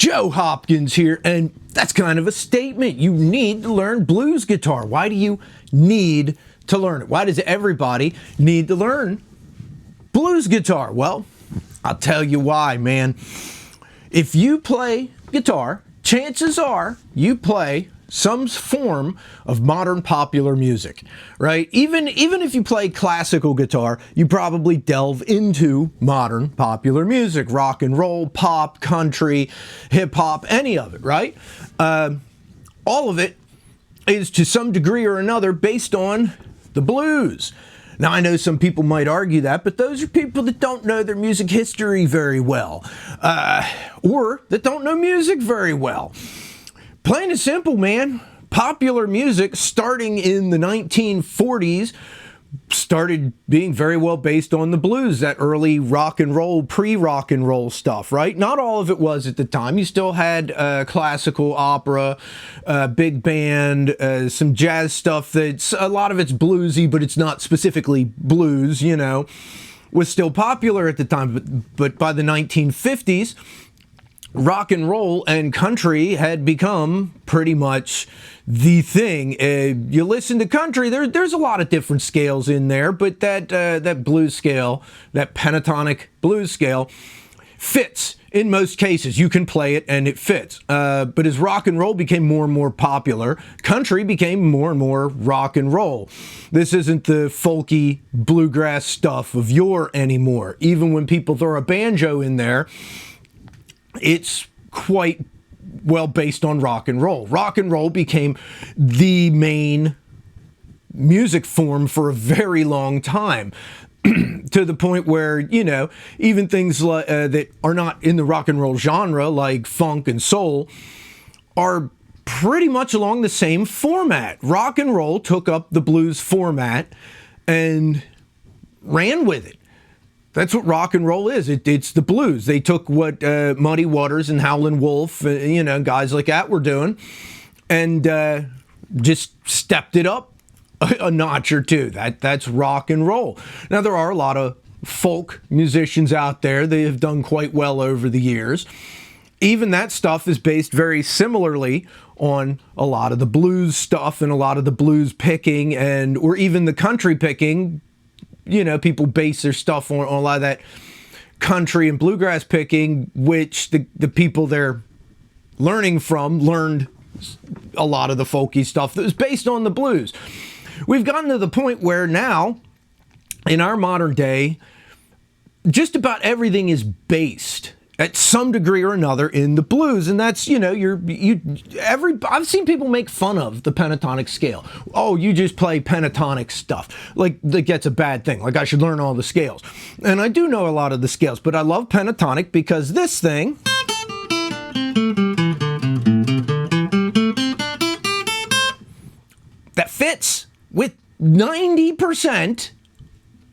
Joe Hopkins here, and that's kind of a statement. You need to learn blues guitar. Why do you need to learn it? Why does everybody need to learn blues guitar? Well, I'll tell you why, man. If you play guitar, chances are you play some form of modern popular music, right? Even if you play classical guitar, you probably delve into modern popular music, rock and roll, pop, country, hip hop, any of it, right? All of it is to some degree or another based on the blues. Now, I know some people might argue that, but those are people that don't know their music history very well, or that don't know music very well. Plain and simple, man. Popular music starting in the 1940s started being very well based on the blues, that early rock and roll, pre-rock and roll stuff, right? Not all of it was at the time. You still had classical, opera, big band, some jazz stuff that's, a lot of it's bluesy, but it's not specifically blues, you know, was still popular at the time. But by the 1950s, rock and roll and country had become pretty much the thing. You listen to country, there's a lot of different scales in there, but that blues scale, that pentatonic blues scale, fits in most cases. You can play it and it fits. But as rock and roll became more and more popular, country became more and more rock and roll. This isn't the folky bluegrass stuff of yore anymore. Even when people throw a banjo in there, it's quite well based on rock and roll. Rock and roll became the main music form for a very long time, to the point where, you know, even things like, that are not in the rock and roll genre, like funk and soul, are pretty much along the same format. Rock and roll took up the blues format and ran with it. That's what rock and roll is. It's the blues. They took what Muddy Waters and Howlin' Wolf, you know, guys like that were doing, and just stepped it up a notch or two. That's rock and roll. Now, there are a lot of folk musicians out there. They have done quite well over the years. Even that stuff is based very similarly on a lot of the blues stuff and a lot of the blues picking, and or even the country picking. You know, people base their stuff on a lot of that country and bluegrass picking, which the people they're learning from learned a lot of the folky stuff that was based on the blues. We've gotten to the point where now, in our modern day, just about everything is based at some degree or another in the blues, and that's, you know, I've seen people make fun of the pentatonic scale. Oh, you just play pentatonic stuff. Like that's a bad thing. Like I should learn all the scales. And I do know a lot of the scales, but I love pentatonic because this thing that fits with 90%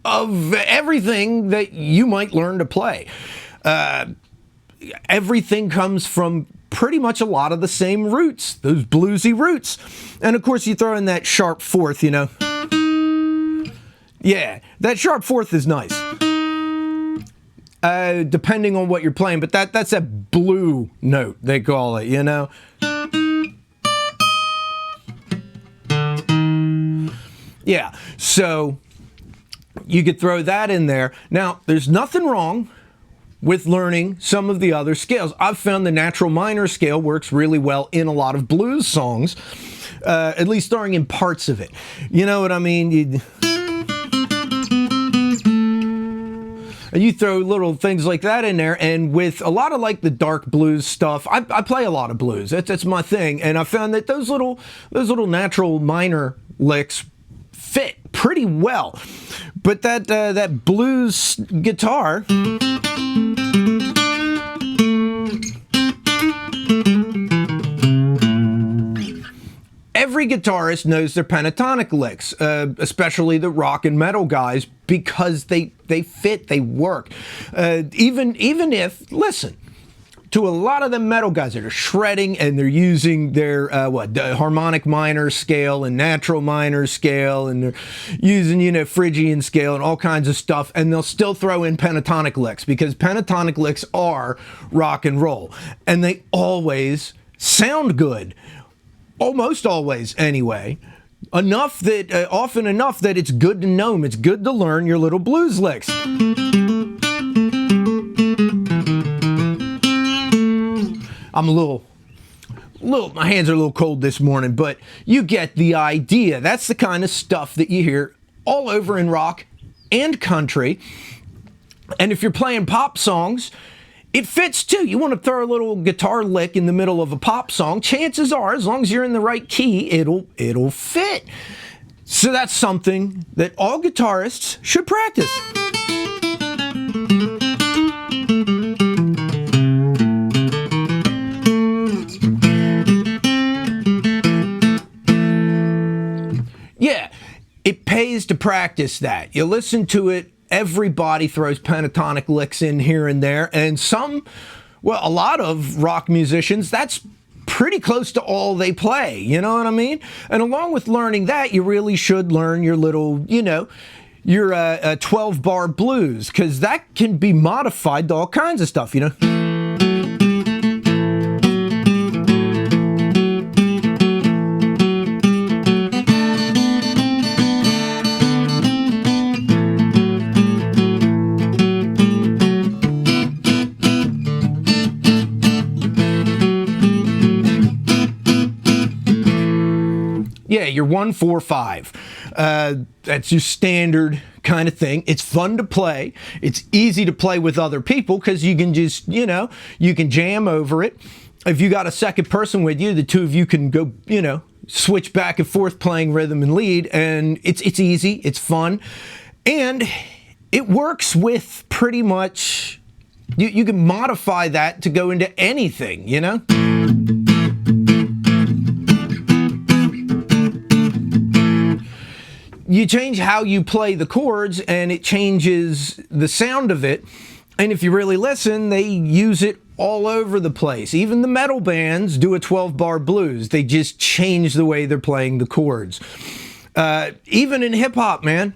of everything that you might learn to play. Everything comes from pretty much a lot of the same roots, those bluesy roots. And of course, you throw in that sharp fourth, you know. Yeah, that sharp fourth is nice. Depending on what you're playing, but that's a blue note, they call it, you know. Yeah, so you could throw that in there. Now, there's nothing wrong with learning some of the other scales. I've found the natural minor scale works really well in a lot of blues songs, at least starting in parts of it. You know what I mean? You throw little things like that in there, and with a lot of like the dark blues stuff, I play a lot of blues. That's my thing, and I found that those little natural minor licks fit pretty well. But that blues guitar, every guitarist knows their pentatonic licks, especially the rock and metal guys, because they fit, they work. Even if, listen, to a lot of the metal guys that are shredding and they're using their the harmonic minor scale and natural minor scale, and they're using Phrygian scale and all kinds of stuff, and they'll still throw in pentatonic licks because pentatonic licks are rock and roll, and they always sound good, almost always anyway. Enough that often enough that it's good to know them. It's good to learn your little blues licks. I'm my hands are a little cold this morning, but you get the idea. That's the kind of stuff that you hear all over in rock and country. And if you're playing pop songs, it fits too. You want to throw a little guitar lick in the middle of a pop song, chances are, as long as you're in the right key, it'll fit. So that's something that all guitarists should practice. Yeah, it pays to practice that. You listen to it. Everybody throws pentatonic licks in here and there, and a lot of rock musicians, that's pretty close to all they play, you know what I mean? And along with learning that, you really should learn your little, your 12-bar blues, because that can be modified to all kinds of stuff, Yeah, your 1-4-5. That's your standard kind of thing. It's fun to play. It's easy to play with other people because you can just, you can jam over it. If you got a second person with you, the two of you can go, switch back and forth playing rhythm and lead, and it's easy, it's fun, and it works with pretty much, you can modify that to go into anything, You change how you play the chords and it changes the sound of it. And if you really listen, they use it all over the place. Even the metal bands do a 12-bar blues. They just change the way they're playing the chords. Even in hip-hop, man,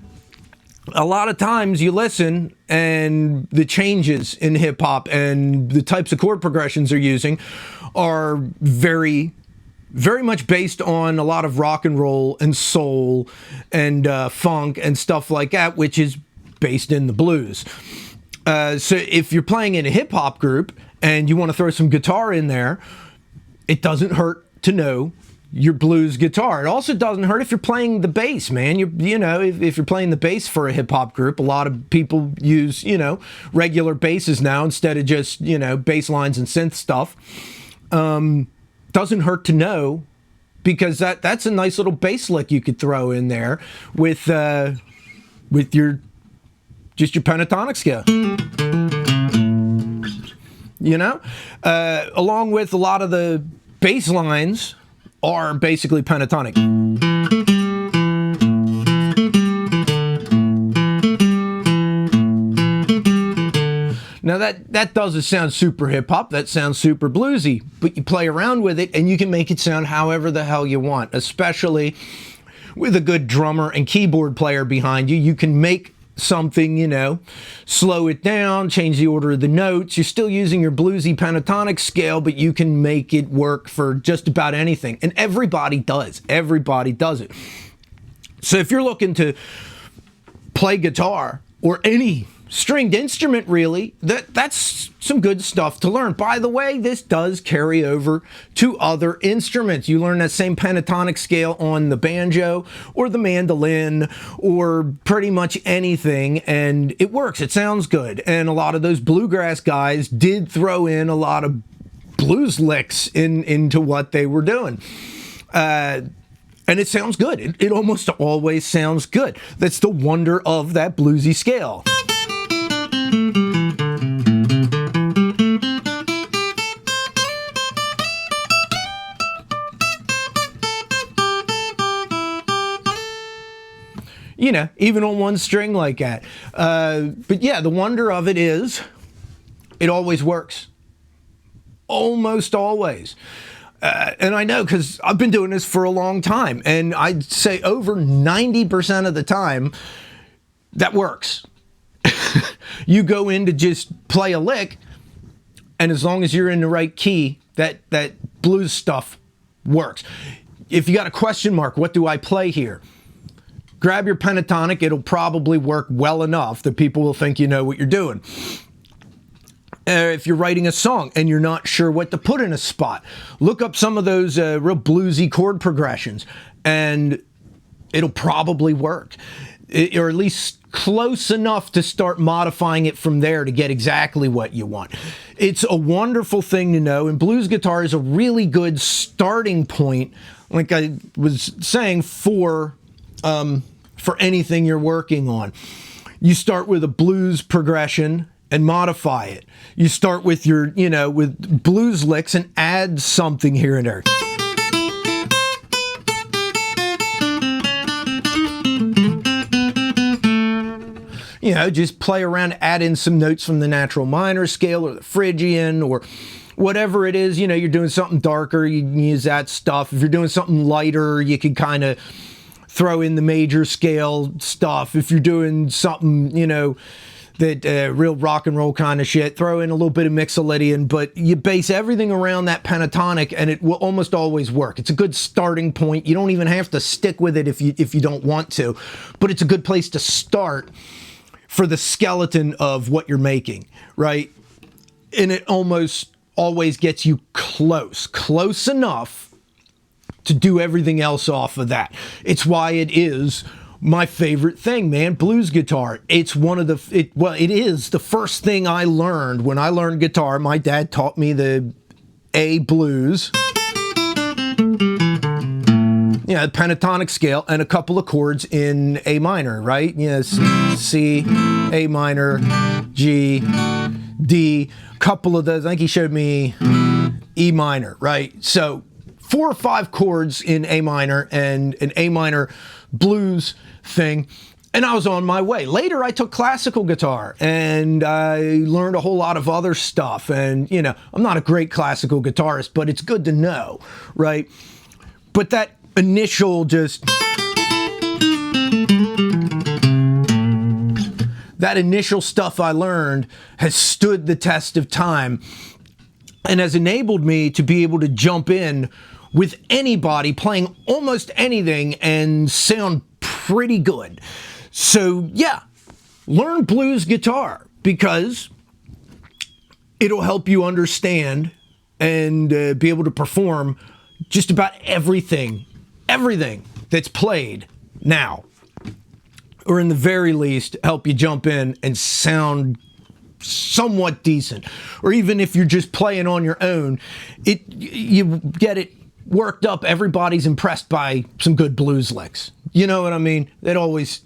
a lot of times you listen and the changes in hip-hop and the types of chord progressions they're using are very much based on a lot of rock and roll and soul and funk and stuff like that, which is based in the blues. So if you're playing in a hip-hop group and you want to throw some guitar in there, it doesn't hurt to know your blues guitar. It also doesn't hurt if you're playing the bass, man. If you're playing the bass for a hip-hop group, a lot of people use, regular basses now instead of just, bass lines and synth stuff. Doesn't hurt to know, because that's a nice little bass lick you could throw in there with your pentatonic scale. Along with a lot of the bass lines are basically pentatonic. Now that doesn't sound super hip-hop, that sounds super bluesy, but you play around with it and you can make it sound however the hell you want, especially with a good drummer and keyboard player behind you. You can make something, slow it down, change the order of the notes. You're still using your bluesy pentatonic scale, but you can make it work for just about anything. And everybody does. Everybody does it. So if you're looking to play guitar or any stringed instrument, really, that's some good stuff to learn. By the way, this does carry over to other instruments. You learn that same pentatonic scale on the banjo or the mandolin or pretty much anything, and it works. It sounds good. And a lot of those bluegrass guys did throw in a lot of blues licks into what they were doing. And it sounds good. It almost always sounds good. That's the wonder of that bluesy scale. Even on one string like that. But yeah, the wonder of it is, it always works. almost always. And I know because I've been doing this for a long time, and I'd say over 90% of the time, that works. You go in to just play a lick, and as long as you're in the right key, that blues stuff works. If you got a question mark, what do I play here? Grab your pentatonic. It'll probably work well enough that people will think you know what you're doing. If you're writing a song and you're not sure what to put in a spot, look up some of those real bluesy chord progressions, and it'll probably work. Or at least close enough to start modifying it from there to get exactly what you want. It's a wonderful thing to know, and blues guitar is a really good starting point, like I was saying, for anything you're working on. You start with a blues progression and modify it. You start with your, with blues licks and add something here and there. Just play around, add in some notes from the natural minor scale or the Phrygian or whatever it is. You're doing something darker, you can use that stuff. If you're doing something lighter, you can kind of throw in the major scale stuff. If you're doing something, that real rock and roll kind of shit, throw in a little bit of Mixolydian, but you base everything around that pentatonic and it will almost always work. It's a good starting point. You don't even have to stick with it if you don't want to, but it's a good place to start for the skeleton of what you're making, right? And it almost always gets you close enough to do everything else off of that. It's why it is my favorite thing, man. Blues guitar. It's one of it is the first thing I learned when I learned guitar. My dad taught me the A blues, the pentatonic scale, and a couple of chords in A minor, right? C, A minor, G, D, couple of those. I think he showed me E minor, right? So 4 or 5 chords in A minor and an A minor blues thing, and I was on my way. Later, I took classical guitar and I learned a whole lot of other stuff. And, I'm not a great classical guitarist, but it's good to know, right? But that initial that initial stuff I learned has stood the test of time and has enabled me to be able to jump in with anybody playing almost anything and sound pretty good. So yeah, learn blues guitar because it'll help you understand and be able to perform just about everything that's played now, or in the very least help you jump in and sound somewhat decent. Or even if you're just playing on your own, you get it worked up. Everybody's impressed by some good blues licks. You know what I mean? It always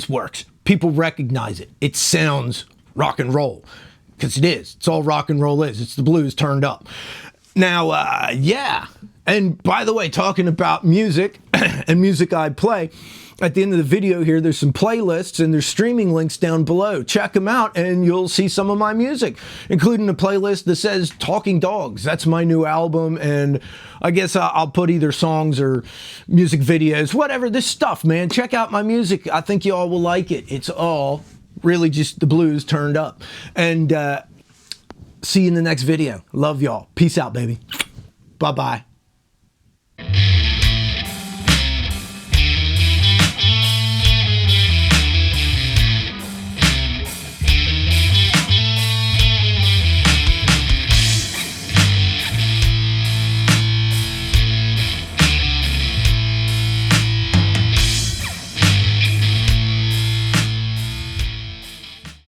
works. People recognize it. It sounds rock and roll, because it is. It's all rock and roll is. It's the blues turned up. Now, yeah. And by the way, talking about music and music I play, at the end of the video here, there's some playlists and there's streaming links down below. Check them out and you'll see some of my music, including a playlist that says Talking Dogs. That's my new album, and I guess I'll put either songs or music videos, whatever, this stuff, man. Check out my music. I think you all will like it. It's all really just the blues turned up. And see you in the next video. Love y'all. Peace out, baby. Bye-bye.